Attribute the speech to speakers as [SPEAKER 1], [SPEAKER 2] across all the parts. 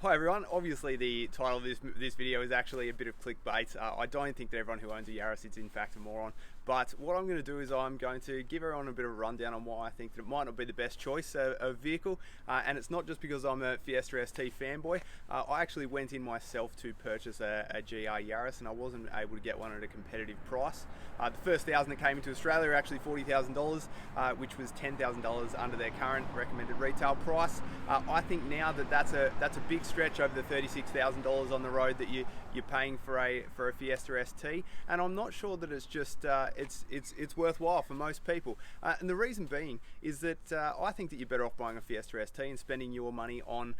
[SPEAKER 1] Hi everyone, obviously the title of this video is actually a bit of clickbait. I don't think that everyone who owns a Yaris is in fact a moron, but what I'm going to do is I'm going to give everyone a bit of a rundown on why I think that it might not be the best choice of vehicle, and it's not just because I'm a Fiesta ST fanboy. I actually went in myself to purchase a GR Yaris and I wasn't able to get one at a competitive price. The first 1,000 that came into Australia were actually $40,000, which was $10,000 under their current recommended retail price. I think now that that's a big stretch over the $36,000 on the road that you're paying for a Fiesta ST, and I'm not sure that it's just it's worthwhile for most people. And the reason being is that I think that you're better off buying a Fiesta ST and spending your money on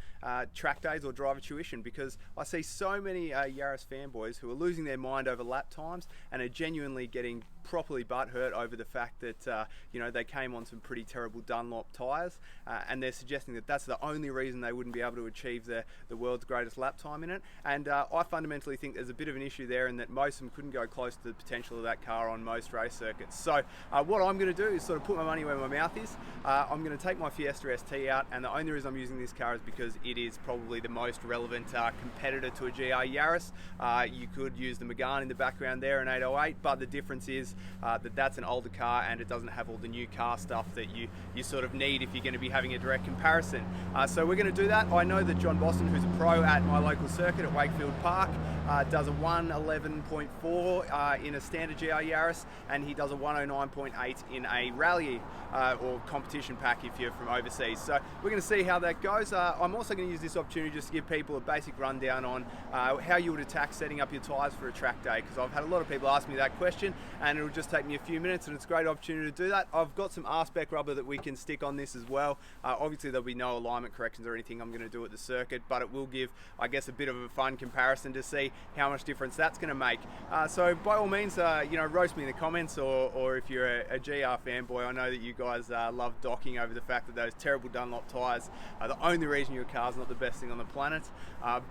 [SPEAKER 1] track days or driver tuition, because I see so many Yaris fanboys who are losing their mind over lap times and are genuinely getting properly butthurt over the fact that they came on some pretty terrible Dunlop tyres, and they're suggesting that that's the only reason they wouldn't be able to achieve the world's greatest lap time in it. And I fundamentally think there's a bit of an issue there, and that most of them couldn't go close to the potential of that car on most race circuits. So what I'm going to do is sort of put my money where my mouth is. I'm going to take my Fiesta ST out, and the only reason I'm using this car is because it is probably the most relevant competitor to a GR Yaris. You could use the Megane in the background there, an 808, but the difference is that's an older car and it doesn't have all the new car stuff that you sort of need if you're going to be having a direct comparison. So we're going to do that. I know that John Boston, who's a pro at my local circuit at Wakefield Park, does a 111.4 in a standard GR Yaris, and he does a 109.8 in a rally or competition pack if you're from overseas. So we're going to see how that goes. I'm also going to use this opportunity just to give people a basic rundown on how you would attack setting up your tyres for a track day, because I've had a lot of people ask me that question, and it'll just take me a few minutes, and it's a great opportunity to do that. I've got some R-spec rubber that we can stick on this as well. Obviously there'll be no alignment corrections or anything I'm going to do at the circuit, but it will give, I guess, a bit of a fun comparison to see how much difference that's going to make. So by all means, roast me in the comments, or if you're a GR fanboy, I know that you guys love docking over the fact that those terrible Dunlop tyres are the only reason your car's not the best thing on the planet.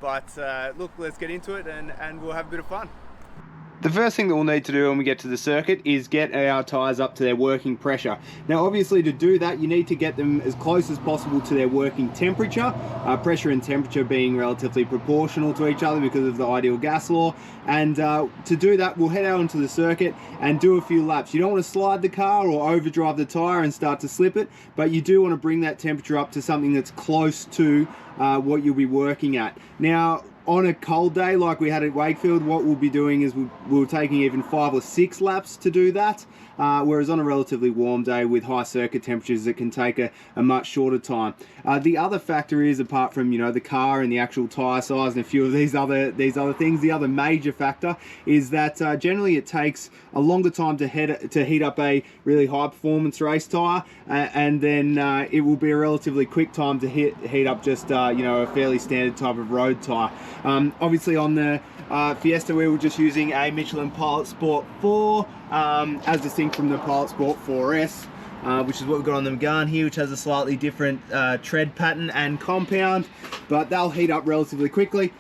[SPEAKER 1] But look, let's get into it and we'll have a bit of fun.
[SPEAKER 2] The first thing that we'll need to do when we get to the circuit is get our tyres up to their working pressure. Now obviously to do that you need to get them as close as possible to their working temperature, pressure and temperature being relatively proportional to each other because of the ideal gas law. And to do that we'll head out onto the circuit and do a few laps. You don't want to slide the car or overdrive the tyre and start to slip it, but you do want to bring that temperature up to something that's close to what you'll be working at. Now on a cold day like we had at Wakefield, what we'll be doing is we're taking even 5 or 6 laps to do that, whereas on a relatively warm day with high circuit temperatures it can take a much shorter time. The other factor is, apart from the car and the actual tyre size and a few of these other things, the other major factor is that generally it takes a longer time to heat up a really high performance race tyre, and then it will be a relatively quick time to heat up just a fairly standard type of road tyre. Obviously on the Fiesta we were just using a Michelin Pilot Sport 4 as distinct from the Pilot Sport 4S, which is what we've got on the Megane here, which has a slightly different tread pattern and compound, but they'll heat up relatively quickly.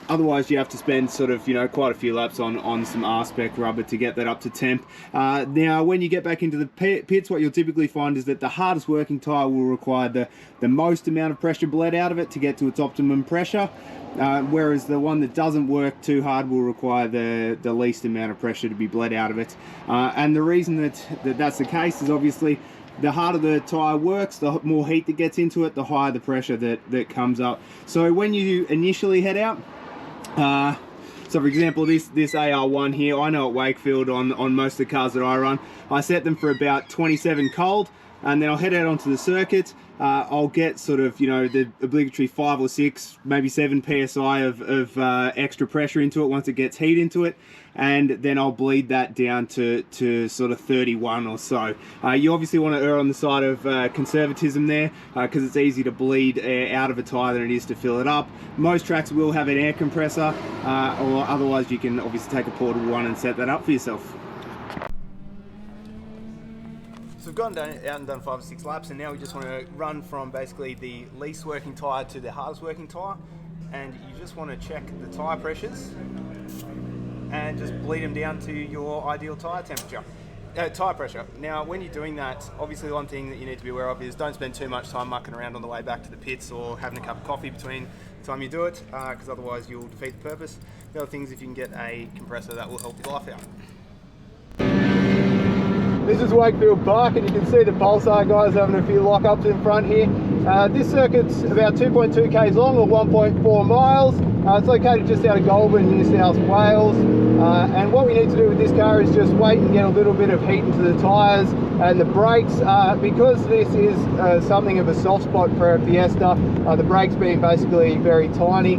[SPEAKER 2] Otherwise you have to spend sort of quite a few laps on some R-spec rubber to get that up to temp. Now when you get back into the pits, what you'll typically find is that the hardest working tyre will require the most amount of pressure bled out of it to get to its optimum pressure, whereas the one that doesn't work too hard will require the least amount of pressure to be bled out of it. And the reason that's the case is obviously the harder the tyre works, the more heat that gets into it, the higher the pressure that comes up. So when you initially head out, so for example this AR1 here, I know at Wakefield on most of the cars that I run, I set them for about 27 cold, and then I'll head out onto the circuit. I'll get sort of the obligatory 5 or 6, maybe 7 psi of extra pressure into it once it gets heat into it, and then I'll bleed that down to sort of 31 or so. You obviously want to err on the side of conservatism there, because it's easy to bleed air out of a tyre than it is to fill it up. Most tracks will have an air compressor, or otherwise you can obviously take a portable one and set that up for yourself.
[SPEAKER 1] So we've gone out and done 5 or 6 laps, and now we just want to run from basically the least working tyre to the hardest working tyre, and you just want to check the tyre pressures and just bleed them down to your ideal tyre temperature. Tyre pressure. Now when you're doing that, obviously the one thing that you need to be aware of is don't spend too much time mucking around on the way back to the pits or having a cup of coffee between time you do it, because otherwise you'll defeat the purpose. The other thing is if you can get a compressor, that will help your life out.
[SPEAKER 2] This is Wakefield Park, and you can see the Pulsar guys having a few lockups in front here. This circuit's about 2.2 k's long, or 1.4 miles. It's located just out of Goulburn, New South Wales. And what we need to do with this car is just wait and get a little bit of heat into the tyres and the brakes. Because this is something of a soft spot for a Fiesta, the brakes being basically very tiny,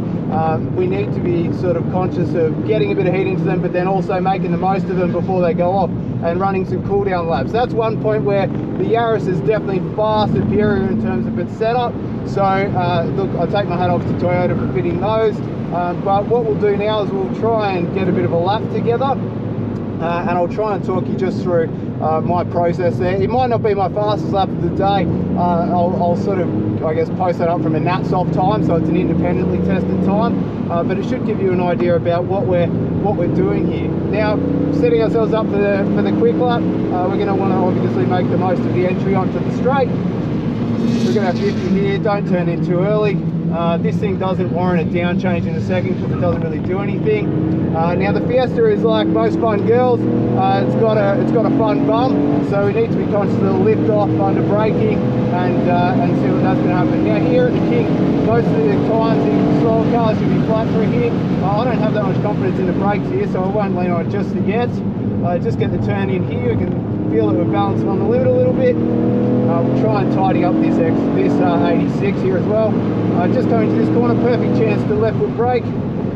[SPEAKER 2] we need to be sort of conscious of getting a bit of heat into them, but then also making the most of them before they go off and running some cool down laps. That's one point where the Yaris is definitely far superior in terms of its setup. So look, I take my hat off to Toyota for fitting those. But what we'll do now is we'll try and get a bit of a lap together, and I'll try and talk you just through my process there. It might not be my fastest lap of the day. I'll sort of, I guess, post that up from a NatSoft time, so it's an independently tested time, but it should give you an idea about what we're doing here. Now, setting ourselves up for the quick lap, we're going to want to obviously make the most of the entry onto the straight. We're going to have 50 here, don't turn in too early. This thing doesn't warrant a down change in a second because it doesn't really do anything. Now the Fiesta is like most fun girls. It's got a fun bum, so we need to be conscious of the lift off under braking and see what that's going to happen. Now here at the King, most of the times in slower cars should be flat through here. I don't have that much confidence in the brakes here, so I won't lean on it just yet. Just get the turn in here. You can feel that we're balancing on the limit a little bit. We'll try and tidy up this 86 here as well. Just going to this corner, perfect chance to left foot brake.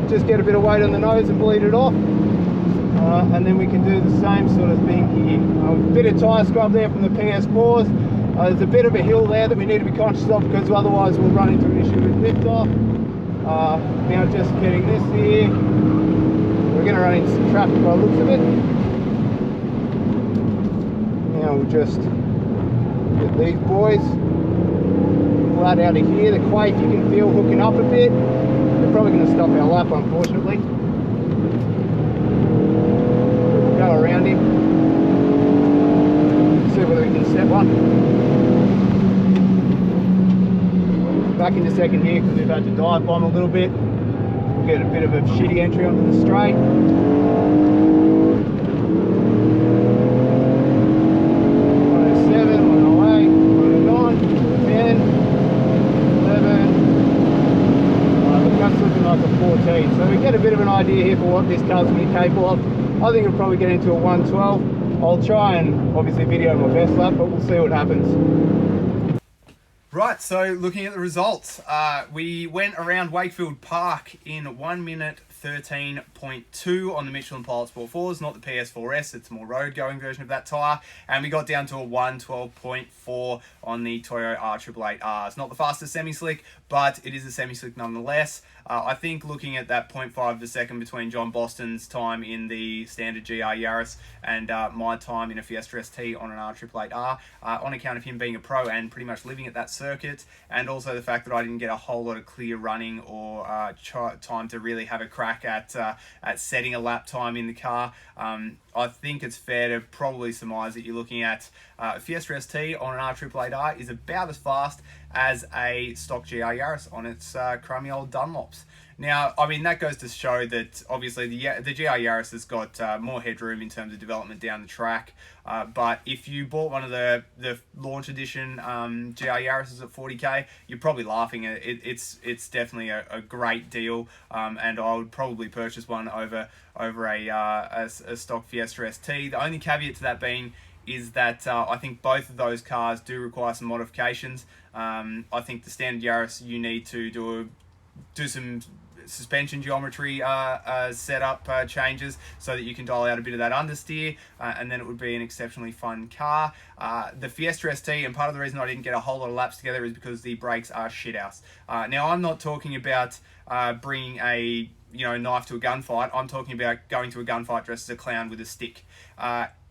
[SPEAKER 2] Just get a bit of weight on the nose and bleed it off. And then we can do the same sort of thing here. A bit of tyre scrub there from the PS4s. There's a bit of a hill there that we need to be conscious of because otherwise we'll run into an issue with lift off. Now just getting this here. We're going to run into some traffic by the looks of it. Now we'll just get these boys flat out of here. The quake you can feel hooking up a bit. They're probably going to stop our lap, unfortunately. We'll go around him. See whether we can set one. Back into second here because we've had to dive bomb a little bit. We'll get a bit of a shitty entry onto the straight. 14. So we get a bit of an idea here for what this car's going to be capable of. I think it'll probably get into a 112. I'll try and obviously video my best lap, but we'll see what happens.
[SPEAKER 1] Right, so looking at the results, we went around Wakefield Park in 1 minute 13.2 on the Michelin Pilot Sport 4s, not the PS4S, it's a more road-going version of that tyre, and we got down to a 112.4 on the Toyota R888R. It's not the fastest semi-slick, but it is a semi-slick nonetheless. I think looking at that 0.5 of a second between John Boston's time in the standard GR Yaris and my time in a Fiesta ST on an R888R, on account of him being a pro and pretty much living at that circuit, and also the fact that I didn't get a whole lot of clear running or time to really have a crack at setting a lap time in the car, I think it's fair to probably surmise that you're looking at Fiesta ST on an R888R is about as fast as a stock GR Yaris on its crummy old Dunlops. Now, I mean, that goes to show that obviously the GR Yaris has got more headroom in terms of development down the track. But if you bought one of the launch edition GR Yarises at 40k, you're probably laughing at it. It's definitely a great deal, and I would probably purchase one over a stock Fiesta ST. The only caveat to that being is that I think both of those cars do require some modifications. I think the standard Yaris, you need to do some suspension geometry setup changes so that you can dial out a bit of that understeer, and then it would be an exceptionally fun car. The Fiesta ST, and part of the reason I didn't get a whole lot of laps together is because the brakes are shithouse. Now, I'm not talking about bringing a knife to a gunfight. I'm talking about going to a gunfight dressed as a clown with a stick.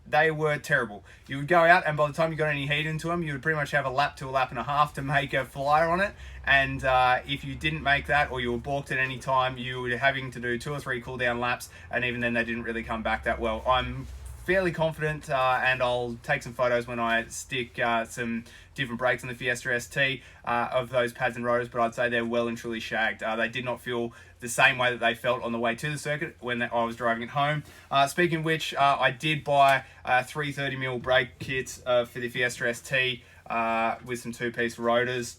[SPEAKER 1] They were terrible. You would go out, and by the time you got any heat into them, you would pretty much have a lap to a lap and a half to make a flyer on it. And if you didn't make that, or you were balked at any time, you were having to do 2 or 3 cool down laps, and even then they didn't really come back that well. I'm
[SPEAKER 2] fairly confident, and I'll take some photos when I stick some different brakes on the Fiesta ST of those pads and rotors, but I'd say they're well and truly shagged. They did not feel the same way that they felt on the way to the circuit when I was driving it home. Speaking of which, I did buy 330mm brake kits for the Fiesta ST with some two-piece rotors.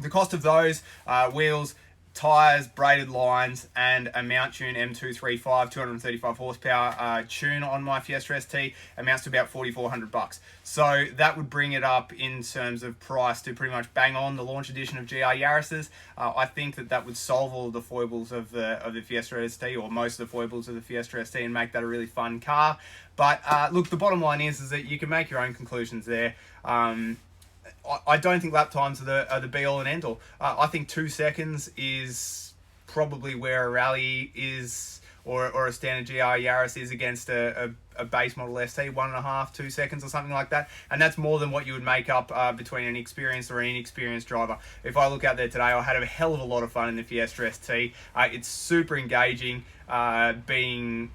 [SPEAKER 2] The cost of those, wheels, tyres, braided lines, and a mount tune M235 235 horsepower tune on my Fiesta ST amounts to about $4,400. So that would bring it up in terms of price to pretty much bang on the launch edition of GR Yaris's. I think that would solve all of the foibles of the Fiesta ST, or most of the foibles of the Fiesta ST, and make that a really fun car. But look, the bottom line is that you can make your own conclusions there. I don't think lap times are the be all and end all. I think 2 seconds is probably where a rally is, or a standard GR Yaris is against a base model ST, 1.5, 2 seconds or something like that. And that's more than what you would make up between an experienced or an inexperienced driver. If I look out there today, I had a hell of a lot of fun in the Fiesta ST. It's super engaging, having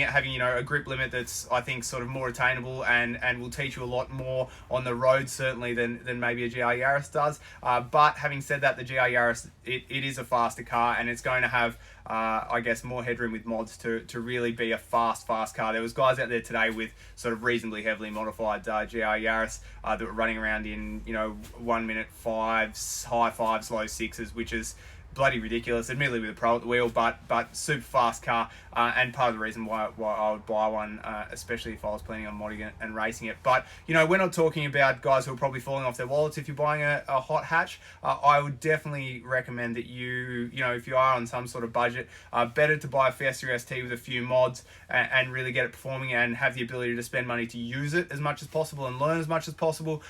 [SPEAKER 2] a grip limit that's, I think, sort of more attainable and will teach you a lot more on the road certainly than maybe a GR Yaris does. But having said that, the GR Yaris, it is a faster car, and it's going to have I guess more headroom with mods to really be a fast car. There was guys out there today with sort of reasonably heavily modified GR Yaris that were running around in 1 minute 5s, high 5s, low 6s, which is bloody ridiculous, admittedly with a pro at the wheel, but super fast car, and part of the reason why I would buy one, especially if I was planning on modding it and racing it. But we're not talking about guys who are probably falling off their wallets. If you're buying a hot hatch, I would definitely recommend that if you are on some sort of budget, better to buy a Fiesta ST with a few mods and really get it performing and have the ability to spend money to use it as much as possible and learn as much as possible,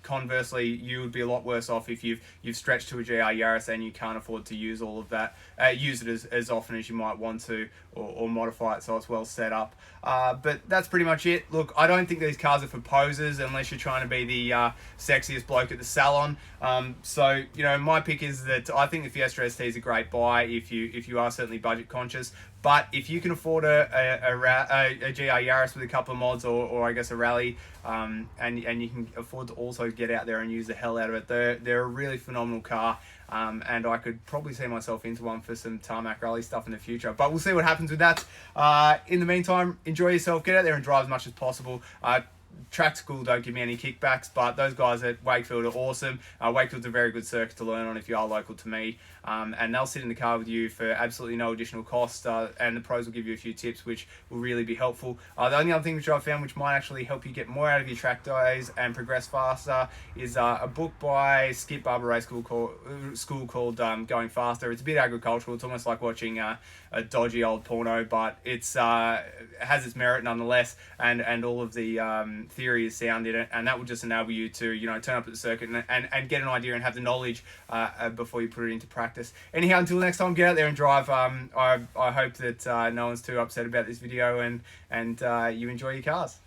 [SPEAKER 2] conversely, you would be a lot worse off if you've stretched to a GR Yaris and you can't afford to use all of that, use it as often as you might want to, or modify it so it's well set up. But that's pretty much it. Look, I don't think these cars are for posers unless you're trying to be the sexiest bloke at the salon. So my pick is that I think the Fiesta ST is a great buy if you are certainly budget conscious. But if you can afford a GR Yaris with a couple of mods, or I guess a rally, and you can afford to also get out there and use the hell out of it, they're a really phenomenal car. And I could probably see myself into one for some tarmac rally stuff in the future. But we'll see what happens with that. In the meantime, enjoy yourself, get out there and drive as much as possible. Trackschool don't give me any kickbacks, but those guys at Wakefield are awesome. Wakefield's a very good circuit to learn on if you are local to me, and they'll sit in the car with you for absolutely no additional cost, and the pros will give you a few tips which will really be helpful. The only other thing which I've found which might actually help you get more out of your track days and progress faster is a book by Skip Barber Race School called Going Faster. It's a bit agricultural. It's almost like watching a dodgy old porno, but it's has its merit nonetheless, and all of the theory is sound in it, and that will just enable you to turn up at the circuit and get an idea and have the knowledge before you put it into practice. Anyhow, until next time, get out there and drive. I hope that no one's too upset about this video, and you enjoy your cars.